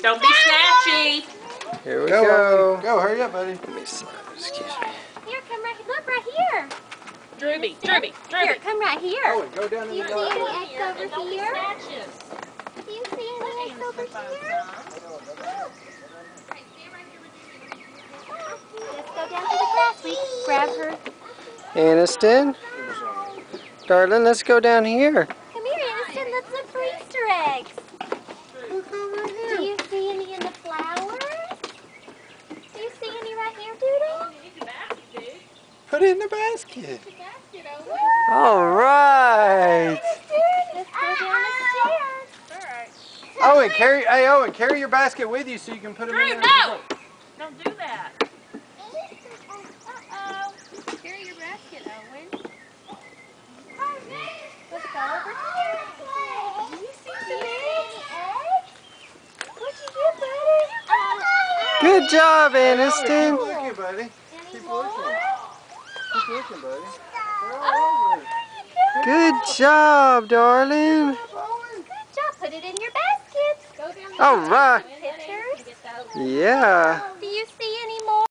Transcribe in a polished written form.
Don't be snatchy. Here we go. Go, hurry up, buddy. Let me see. Excuse me. Here, come right. Look right here. Drewby. Here, come right here. Oh, go down Do in you the see yard. any eggs over here? Snatches. Do you see any eggs over here? Let's go down to the grass. We grab her. Aniston, darling, let's go down here. Come here, Aniston. Let's look for Easter eggs. Look over here. Do you see any in the flowers? Do you see any right here, Doodle? Put it in the basket. All right. Let's go down the stairs. Owen, carry your basket with you so you can put them in Drew, there. no! Don't do that. Uh-oh. Carry your basket, Owen. Let's go over here. Do you see some eggs? What'd you get, buddy? Good job, Keep Aniston. looking, buddy. Any Keep more? looking. Keep looking, buddy. They're all over. Good job, darling. Good job. Put it in your basket. Go down All right. pictures. Yeah.